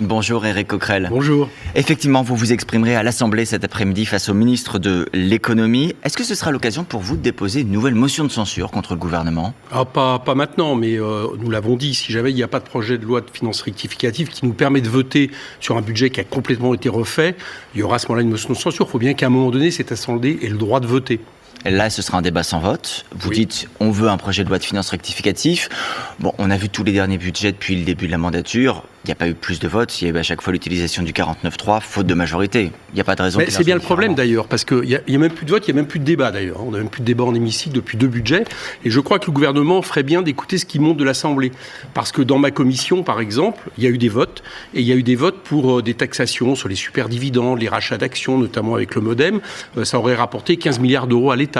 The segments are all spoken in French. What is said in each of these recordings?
Bonjour Éric Coquerel. Bonjour. Effectivement, vous vous exprimerez à l'Assemblée cet après-midi face au ministre de l'Économie. Est-ce que ce sera l'occasion pour vous de déposer une nouvelle motion de censure contre le gouvernement ? Pas maintenant, mais nous l'avons dit, si jamais il n'y a pas de projet de loi de finances rectificative qui nous permet de voter sur un budget qui a complètement été refait, il y aura à ce moment-là une motion de censure. Il faut bien qu'à un moment donné, cette Assemblée ait le droit de voter. Là, ce sera un débat sans vote. Vous dites, on veut un projet de loi de finances rectificatif. Bon, on a vu tous les derniers budgets depuis le début de la mandature. Il n'y a pas eu plus de votes. Il y a eu à chaque fois l'utilisation du 49.3, faute de majorité. Il n'y a pas de raison. Mais c'est bien le problème d'ailleurs, parce qu'il n'y a même plus de vote, il n'y a même plus de débat d'ailleurs. On n'a même plus de débat en hémicycle depuis 2 budgets. Et je crois que le gouvernement ferait bien d'écouter ce qui monte de l'Assemblée. Parce que dans ma commission, par exemple, il y a eu des votes. Et il y a eu des votes pour des taxations sur les superdividendes, les rachats d'actions, notamment avec le Modem. Ça aurait rapporté 15 milliards d'euros à l'État,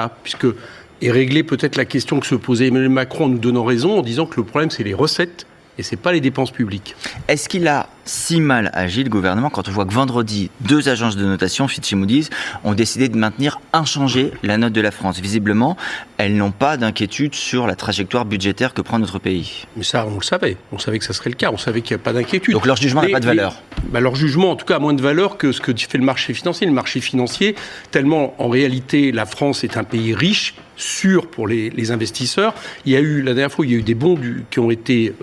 et régler peut-être la question que se posait Emmanuel Macron en nous donnant raison, en disant que le problème, c'est les recettes et c'est pas les dépenses publiques. Est-ce qu'il a si mal agi, le gouvernement, quand on voit que vendredi, 2 agences de notation, Fitch et Moody's, ont décidé de maintenir inchangée la note de la France ? Visiblement, elles n'ont pas d'inquiétude sur la trajectoire budgétaire que prend notre pays. Mais ça, on le savait. On savait que ça serait le cas. On savait qu'il n'y a pas d'inquiétude. Donc leur jugement n'a pas de valeur ? Leur jugement, en tout cas, a moins de valeur que ce que fait le marché financier. Le marché financier, tellement, en réalité, la France est un pays riche, sûr pour les investisseurs. Il y a eu, la dernière fois, il y a eu des bons qui ont été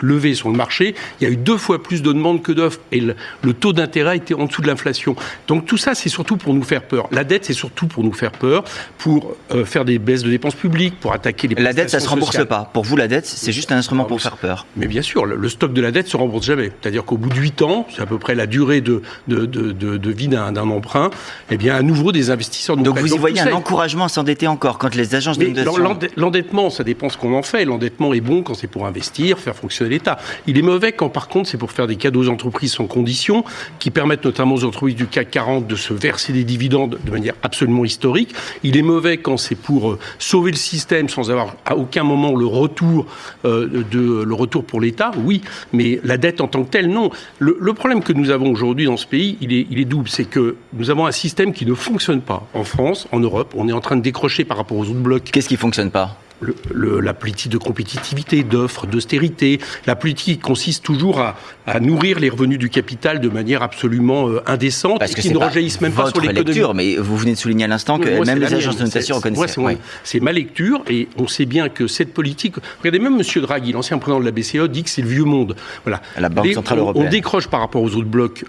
levés sur le marché. Il y a eu 2 fois plus de demandes que d'offres. Et le taux d'intérêt était en dessous de l'inflation. Donc tout ça, c'est surtout pour nous faire peur. La dette, c'est surtout pour nous faire peur, pour faire des baisses de dépenses publiques, pour attaquer les prestations sociales. La dette, ça ne se rembourse sociales. Pas. Pour vous, la dette, c'est juste un instrument pour faire peur. Mais bien sûr, le stock de la dette ne se rembourse jamais. C'est-à-dire qu'au bout de 8 ans, c'est à peu près la durée de vie d'un emprunt, eh bien, à nouveau, des investisseurs... Donc vous y voyez un encouragement à s'endetter encore quand les agences de notation... L'endettement, ça dépend ce qu'on en fait. L'endettement est bon quand c'est pour investir, faire fonctionner l'État. Il est mauvais quand, par contre, c'est pour faire des cadeaux aux entreprises sans condition, qui permettent notamment aux entreprises du CAC 40 de se verser des dividendes de manière absolument historique. Il est mauvais quand c'est pour sauver le système sans avoir à aucun moment le retour pour l'État. Oui, mais la dette en tant que telle, non. Le problème que nous avons aujourd'hui dans ce pays, il est double. C'est que nous avons un système qui ne fonctionne pas en France, en Europe. On est en train de décrocher par rapport aux autres blocs. Qu'est-ce qui ne fonctionne pas ? La politique de compétitivité, d'offres, d'austérité, la politique qui consiste toujours à nourrir les revenus du capital de manière absolument indécente. Parce que qui ne rejaillissent même pas sur l'économie. Lecture, mais vous venez de souligner à l'instant que même les agences de notation reconnaissent. C'est ma lecture et on sait bien que cette politique... Regardez, même M. Draghi, l'ancien président de la BCE, dit que c'est le vieux monde. Voilà. La Banque Centrale Européenne. On décroche par rapport aux autres blocs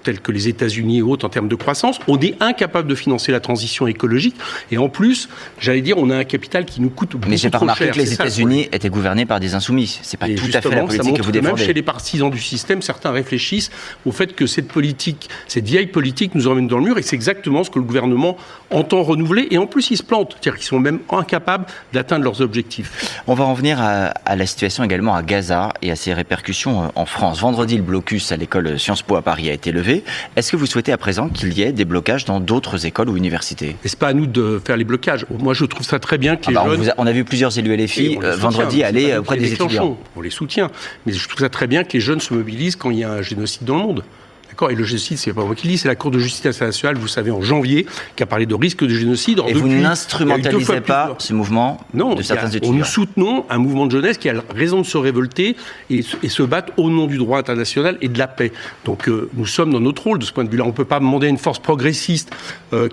tels que les États-Unis et autres en termes de croissance. On est incapable de financer la transition écologique et en plus, j'allais dire, on a un capital qui nous coûte beaucoup. Mais j'ai pas remarqué que les États-Unis étaient gouvernés par des insoumis. C'est pas tout à fait la politique que vous défendez. Même chez les partisans du système, certains réfléchissent au fait que cette vieille politique nous emmène dans le mur et c'est exactement ce que le gouvernement entend renouveler et en plus ils se plantent. C'est-à-dire qu'ils sont même incapables d'atteindre leurs objectifs. On va en venir à la situation également à Gaza et à ses répercussions en France. Vendredi, le blocus à l'école Sciences Po à Paris a été levé. Est-ce que vous souhaitez à présent qu'il y ait des blocages dans d'autres écoles ou universités ? Et c'est pas à nous de faire les blocages. Moi je trouve ça très bien que les jeunes... On a vu plusieurs élus LFI vendredi aller auprès des étudiants. On les soutient. Mais je trouve ça très bien que les jeunes se mobilisent quand il y a un génocide dans le monde. D'accord ? Et le génocide, c'est pas moi qui le dis, c'est la Cour de justice internationale, vous savez, en janvier, qui a parlé de risque de génocide. Et vous n'instrumentalisez pas ce mouvement de certains étudiants ? Nous soutenons un mouvement de jeunesse qui a raison de se révolter et se battre au nom du droit international et de la paix. Donc nous sommes dans notre rôle de ce point de vue-là. On ne peut pas demander à une force progressiste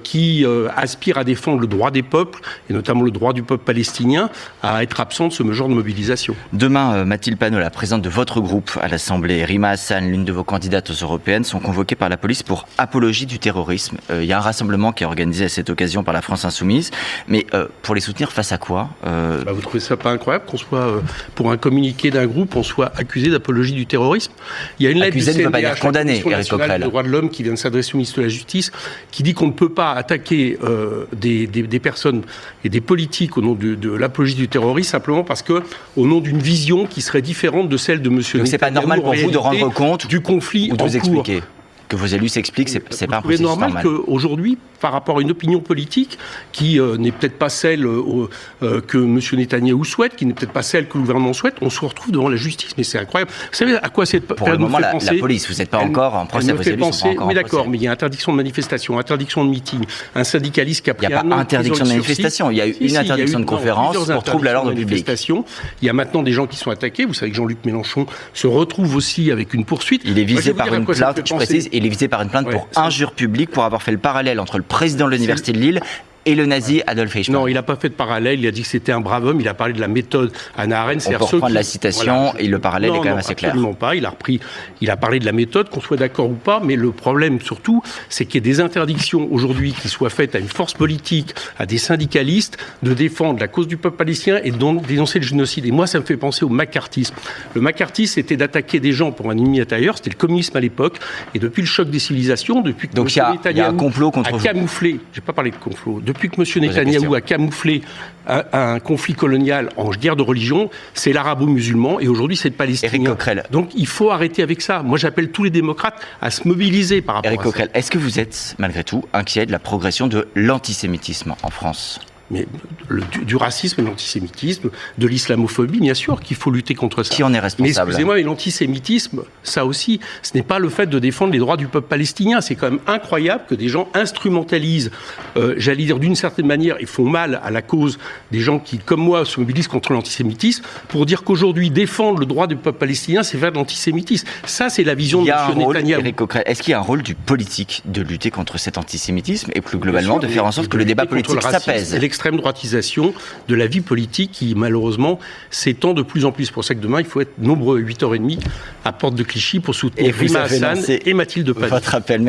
qui aspire à défendre le droit des peuples, et notamment le droit du peuple palestinien, à être absent de ce genre de mobilisation. Demain, Mathilde Panot, la présidente de votre groupe à l'Assemblée, Rima Hassan, l'une de vos candidates aux européennes, sont convoqués par la police pour apologie du terrorisme. Il y a un rassemblement qui est organisé à cette occasion par la France Insoumise, mais pour les soutenir face à quoi ? Vous trouvez ça pas incroyable qu'on soit, pour un communiqué d'un groupe, on soit accusé d'apologie du terrorisme ? Il y a une lettre du CNDH, condamné, Éric Coquerel, des droits de l'homme qui vient de s'adresser au ministre de la Justice, qui dit qu'on ne peut pas attaquer des personnes et des politiques au nom de l'apologie du terrorisme simplement parce que au nom d'une vision qui serait différente de celle de M. Netanyahu. Donc c'est pas normal pour vous de rendre compte du conflit ou de en vous cours. expliquer que vos élus s'expliquent, c'est pas un processus normal. C'est normal qu'aujourd'hui, par rapport à une opinion politique qui n'est peut-être pas celle que M. Netanyahou souhaite, qui n'est peut-être pas celle que le gouvernement souhaite, on se retrouve devant la justice. Mais c'est incroyable. Vous savez à quoi cette Pour le moment, la police, vous n'êtes pas encore en procès, vos élus sont pas encore en procès. Oui, d'accord, mais il y a interdiction de manifestation, interdiction de meeting, un syndicaliste qui a pris un an... Il n'y a pas interdiction de manifestation, il y a eu une interdiction de conférence pour trouble à l'ordre public. Il y a maintenant des gens qui sont attaqués. Vous savez que Jean-Luc Mélenchon se retrouve aussi avec une poursuite. Il est visé par une plainte, je précise, il est visé par une plainte pour injure publique, pour avoir fait le parallèle entre le président de l'Université de Lille et le nazi Adolf Eichmann. Non, il n'a pas fait de parallèle, il a dit que c'était un brave homme, il a parlé de la méthode Hannah Arendt. On peut reprendre la citation, voilà. Et le parallèle est quand même assez clair. Absolument pas, il a parlé de la méthode, qu'on soit d'accord ou pas, mais le problème surtout, c'est qu'il y ait des interdictions aujourd'hui qui soient faites à une force politique, à des syndicalistes, de défendre la cause du peuple palestinien et de dénoncer le génocide. Et moi, ça me fait penser au macartisme. Le macartisme, c'était d'attaquer des gens pour un ennemi intérieur, c'était le communisme à l'époque, et depuis le choc des civilisations, depuis que donc il y a un complot contre vous. Camouflé, j'ai pas parlé de complot, depuis que M. Netanyahou a camouflé un conflit colonial en guerre de religion, c'est l'arabo-musulman et aujourd'hui c'est le palestinien. Éric Coquerel. Donc il faut arrêter avec ça. Moi j'appelle tous les démocrates à se mobiliser par rapport Éric à Coquerel, ça. est-ce que vous êtes malgré tout inquiet de la progression de l'antisémitisme en France ? Mais du racisme et de l'antisémitisme, de l'islamophobie, bien sûr qu'il faut lutter contre ça. Qui en est responsable ? Mais excusez-moi, mais l'antisémitisme, ça aussi, ce n'est pas le fait de défendre les droits du peuple palestinien. C'est quand même incroyable que des gens instrumentalisent, j'allais dire d'une certaine manière, et font mal à la cause des gens qui, comme moi, se mobilisent contre l'antisémitisme, pour dire qu'aujourd'hui, défendre le droit du peuple palestinien, c'est faire de l'antisémitisme. Ça, c'est la vision de M. Netanyahou. Éric Coquerel, est-ce qu'il y a un rôle du politique de lutter contre cet antisémitisme et plus globalement de faire en sorte que le débat politique s'apaise ? L'extrême droitisation de la vie politique qui, malheureusement, s'étend de plus en plus. C'est pour ça que demain, il faut être nombreux à 8h30 à Porte de Clichy pour soutenir Rima Hassan et Mathilde Panot. Votre appel.